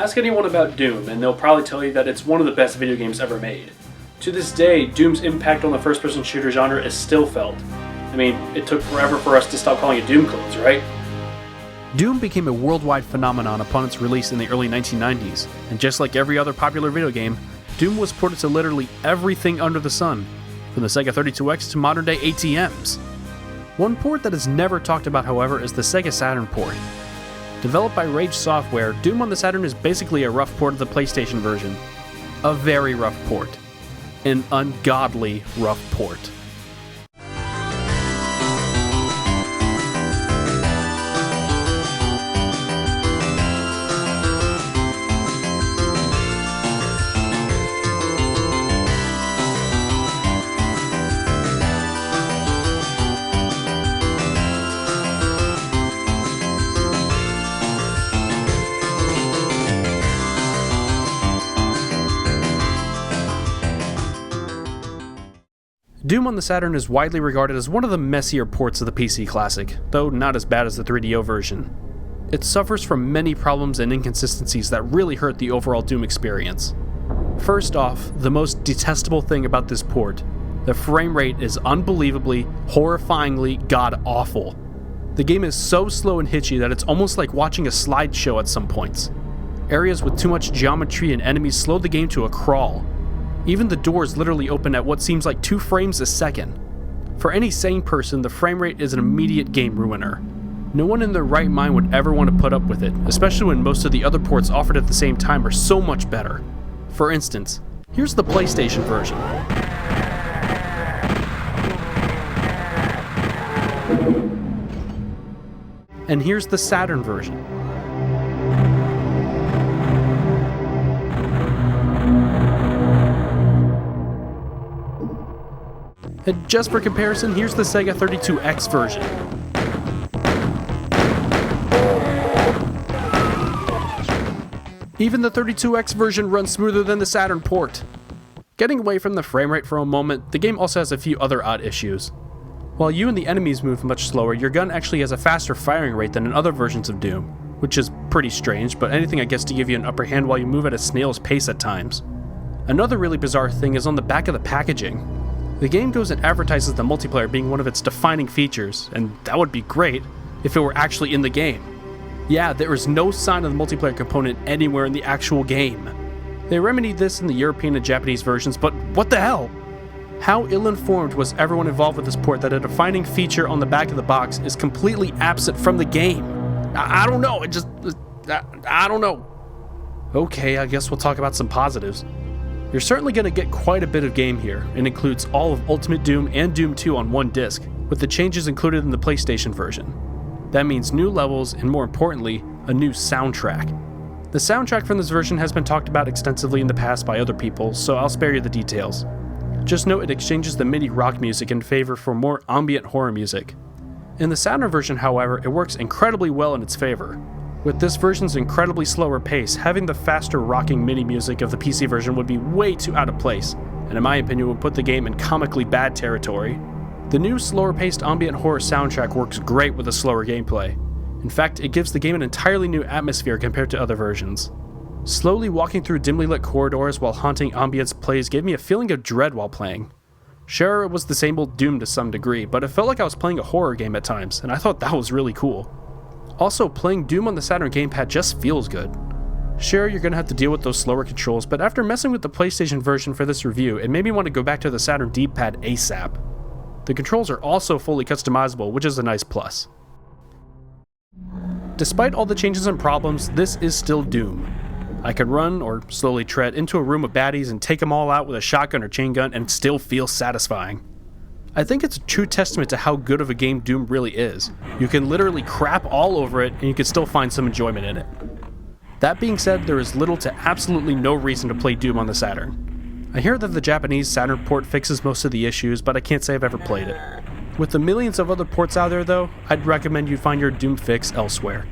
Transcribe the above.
Ask anyone about Doom, and they'll probably tell you that it's one of the best video games ever made. To this day, Doom's impact on the first-person shooter genre is still felt. I mean, it took forever for us to stop calling it Doom clones, right? Doom became a worldwide phenomenon upon its release in the early 1990s, and just like every other popular video game, Doom was ported to literally everything under the sun, from the Sega 32X to modern-day ATMs. One port that is never talked about, however, is the Sega Saturn port. Developed by Rage Software, Doom on the Saturn is basically a rough port of the PlayStation version. A very rough port. An ungodly rough port. Doom on the Saturn is widely regarded as one of the messier ports of the PC Classic, though not as bad as the 3DO version. It suffers from many problems and inconsistencies that really hurt the overall Doom experience. First off, the most detestable thing about this port, the frame rate is unbelievably, horrifyingly god-awful. The game is so slow and hitchy that it's almost like watching a slideshow at some points. Areas with too much geometry and enemies slow the game to a crawl. Even the doors literally open at what seems like 2 frames a second. For any sane person, the frame rate is an immediate game ruiner. No one in their right mind would ever want to put up with it, especially when most of the other ports offered at the same time are so much better. For instance, here's the PlayStation version. And here's the Saturn version. And just for comparison, here's the Sega 32X version. Even the 32X version runs smoother than the Saturn port. Getting away from the frame rate for a moment, the game also has a few other odd issues. While you and the enemies move much slower, your gun actually has a faster firing rate than in other versions of Doom, which is pretty strange, but anything I guess to give you an upper hand while you move at a snail's pace at times. Another really bizarre thing is on the back of the packaging. The game goes and advertises the multiplayer being one of its defining features, and that would be great if it were actually in the game. Yeah, there is no sign of the multiplayer component anywhere in the actual game. They remedied this in the European and Japanese versions, but what the hell? How ill-informed was everyone involved with this port that a defining feature on the back of the box is completely absent from the game? I don't know, I don't know. Okay, I guess we'll talk about some positives. You're certainly going to get quite a bit of game here. It includes all of Ultimate Doom and Doom 2 on one disc, with the changes included in the PlayStation version. That means new levels, and more importantly, a new soundtrack. The soundtrack from this version has been talked about extensively in the past by other people, so I'll spare you the details. Just note it exchanges the MIDI rock music in favor for more ambient horror music. In the Saturn version, however, it works incredibly well in its favor. With this version's incredibly slower pace, having the faster rocking MIDI music of the PC version would be way too out of place, and in my opinion would put the game in comically bad territory. The new slower paced ambient horror soundtrack works great with the slower gameplay. In fact, it gives the game an entirely new atmosphere compared to other versions. Slowly walking through dimly lit corridors while haunting ambience plays gave me a feeling of dread while playing. Sure, it was the same old Doom to some degree, but it felt like I was playing a horror game at times, and I thought that was really cool. Also, playing Doom on the Saturn gamepad just feels good. Sure, you're going to have to deal with those slower controls, but after messing with the PlayStation version for this review, it made me want to go back to the Saturn D-pad ASAP. The controls are also fully customizable, which is a nice plus. Despite all the changes and problems, this is still Doom. I could run, or slowly tread, into a room of baddies and take them all out with a shotgun or chain gun and still feel satisfying. I think it's a true testament to how good of a game Doom really is. You can literally crap all over it and you can still find some enjoyment in it. That being said, there is little to absolutely no reason to play Doom on the Saturn. I hear that the Japanese Saturn port fixes most of the issues, but I can't say I've ever played it. With the millions of other ports out there though, I'd recommend you find your Doom fix elsewhere.